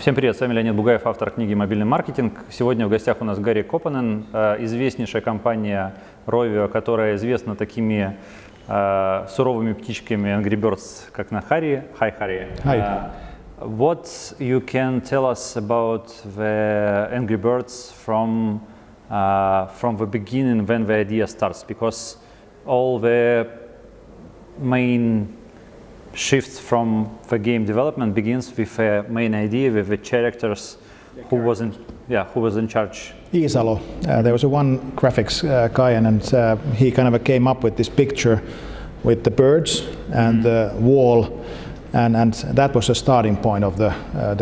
Всем привет, с вами Леонид Бугаев, автор книги «Мобильный маркетинг». Сегодня в гостях у нас Гарри Копонен, известнейшая компания Rovio, которая известна такими суровыми птичками Angry Birds, как на Гарри. Hi, Harry. Hi. What you can tell us about the Angry Birds from the beginning, when the idea starts? Because all the main shifts from the game development begins with a main idea, with the characters. Who was in charge? Isalo. There was one graphics guy, and he kind of came up with this picture with the birds and the wall, and that was the starting point of the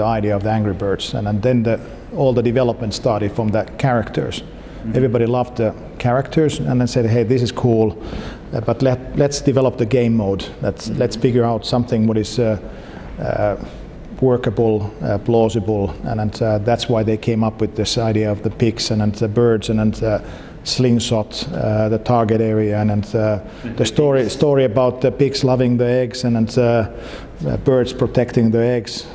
idea of the Angry Birds. And then all the development started from the characters. Everybody loved the characters, and then said, "Hey, this is cool, but let's develop the game mode. Let's figure out something what is workable, plausible," and that's why they came up with this idea of the pigs and the birds and slingshot, the target area, and the story about the pigs loving the eggs and birds protecting the eggs,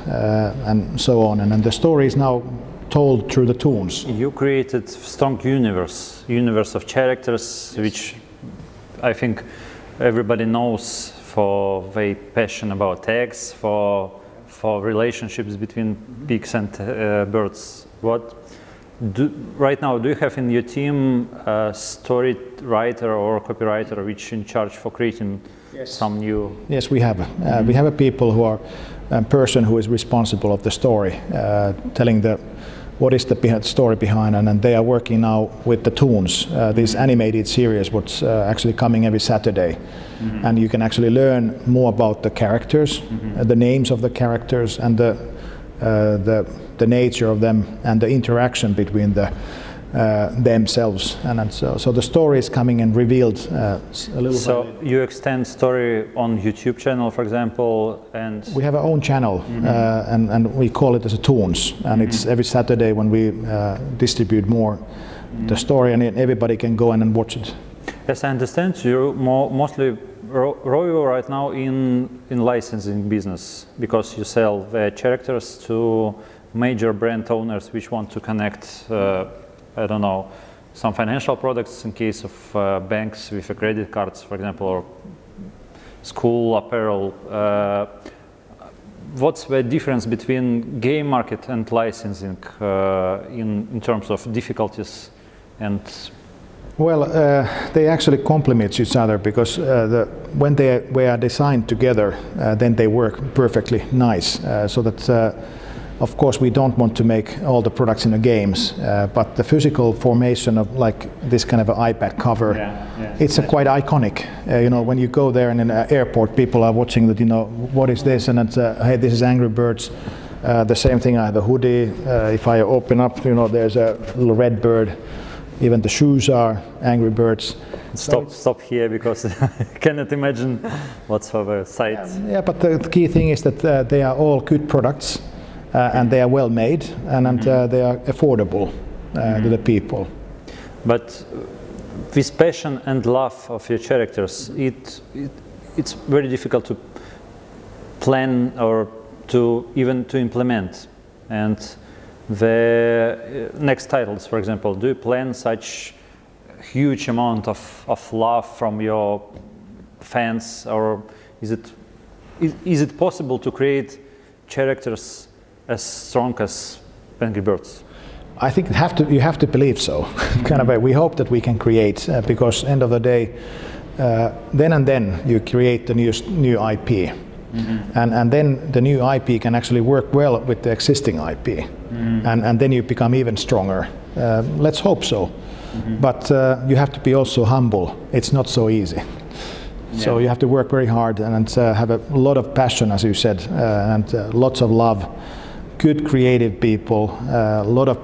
and so on. And the story is now told through the toons. You created strong universe of characters, which I think everybody knows for their passion about eggs, for relationships between pigs and birds. Right now, do you have in your team a story writer or copywriter which is in charge for creating some new? Yes, we have. We have a people who are a person who is responsible of the story, telling what is the story behind, and they are working now with the toons, this animated series what's actually coming every Saturday. And you can actually learn more about the characters, the names of the characters, and the nature of them, and the interaction between themselves. And so the story is coming and revealed a little. So you extend story on YouTube channel, for example, and we have our own channel, and we call it as a toons, and it's every Saturday when we distribute more the story, and everybody can go in and watch it. Yes, I understand. You're mostly Rovio right now in licensing business, because you sell the characters to major brand owners which want to connect, I don't know, some financial products in case of banks with credit cards, for example, or school apparel. What's the difference between game market and licensing in terms of difficulties and? Well, they actually complement each other, because when they are designed together, then they work perfectly nice. So that, of course, we don't want to make all the products in the games, but the physical formation of like this kind of an iPad cover, it's quite iconic. You know, when you go there and in an airport, people are watching that. You know, what is this? And it's hey, this is Angry Birds. The same thing. I have a hoodie. If I open up, you know, there's a little red bird. Even the shoes are Angry Birds. Stop here, because I cannot imagine what's for the site. Yeah, but the key thing is that they are all good products, and they are well made, and they are affordable to the people. But this passion and love of your characters, it's very difficult to plan or to implement. And the next titles, for example, do you plan such huge amount of love from your fans, or is it possible to create characters as strong as Angry Birds? I think you have to believe so. Kind of we hope that we can create, because end of the day, then you create the new IP. And then the new IP can actually work well with the existing IP, and then you become even stronger. Let's hope so. But you have to be also humble. It's not so easy. So you have to work very hard and have a lot of passion, as you said, and lots of love. Good creative people, a lot of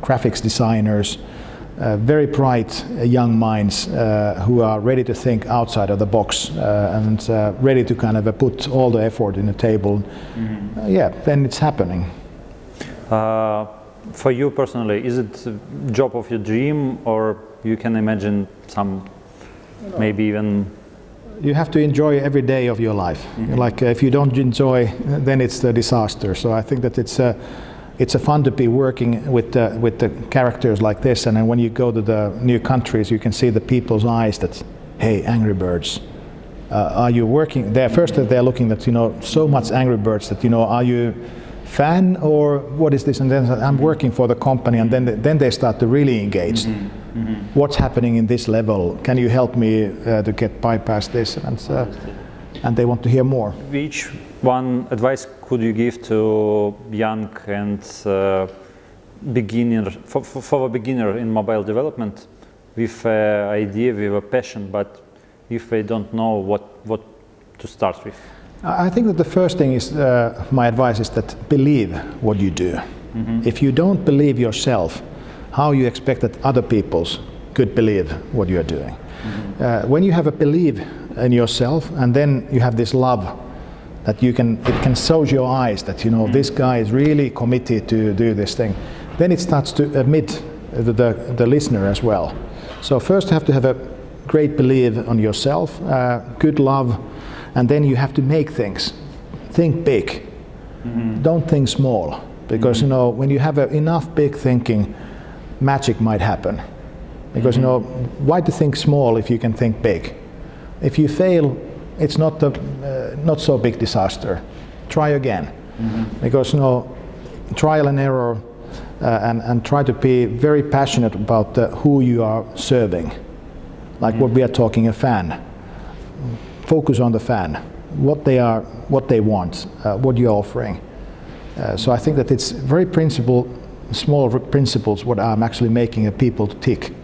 graphics designers, very bright young minds who are ready to think outside of the box, and ready to kind of put all the effort in the table. Then it's happening. For you personally, is it a job of your dream, or you can imagine some, maybe even? You have to enjoy every day of your life. Like if you don't enjoy, then it's a disaster. So I think that it's it's a fun to be working with the characters like this, and then when you go to the new countries, you can see the people's eyes that, hey, Angry Birds. Are you working there? First, they're looking at, you know, so much Angry Birds that, you know, are you fan or what is this? And then I'm working for the company, and then they start to really engage. What's happening in this level? Can you help me to get bypass this? And they want to hear more. Which one advice could you give to young and beginner, for a beginner in mobile development with an idea, with a passion, but if they don't know what to start with? I think that the first thing is, my advice is that believe what you do. If you don't believe yourself, how you expect that other people could believe what you're doing? When you have a belief in yourself, and then you have this love that it can show your eyes that, you know, this guy is really committed to do this thing, then it starts to admit the listener as well. So first you have to have a great belief on yourself, good love, and then you have to make things. Think big. Don't think small, because you know, when you have enough big thinking, magic might happen. Because you know, why to think small if you can think big? If you fail, it's not so big disaster. Try again, because you know, trial and error, and try to be very passionate about who you are serving. Like what we are talking, a fan. Focus on the fan, what they are, what they want, what you're offering. So I think that it's very small principles what I'm actually making people to tick.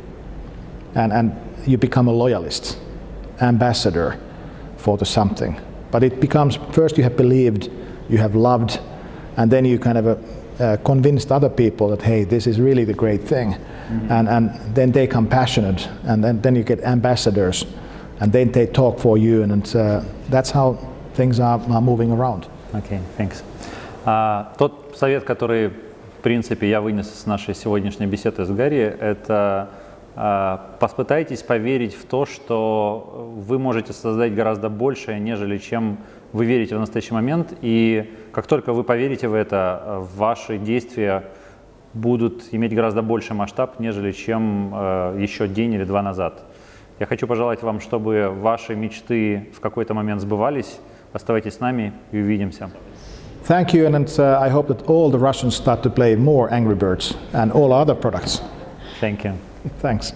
And you become a loyalist, ambassador for the something. But it becomes, first you have believed, you have loved, and then you kind of convinced other people that, hey, this is really the great thing. And then they become passionate, and then you get ambassadors, and then they talk for you, and that's how things are moving around. Okay, thanks. Тот совет, который, в принципе, я вынес с нашей сегодняшней беседы с Гарри, это попытайтесь поверить в то, что вы можете создать гораздо большее, нежели чем вы верите в настоящий момент, и как только вы поверите в это, ваши действия будут иметь гораздо больший масштаб, нежели чем еще день или два назад. Я хочу пожелать вам, чтобы ваши мечты в какой-то момент сбывались. Оставайтесь с нами и увидимся. Thank you, and I hope that all the Russians start to play more Angry Birds and all other products. Thank you. Thanks.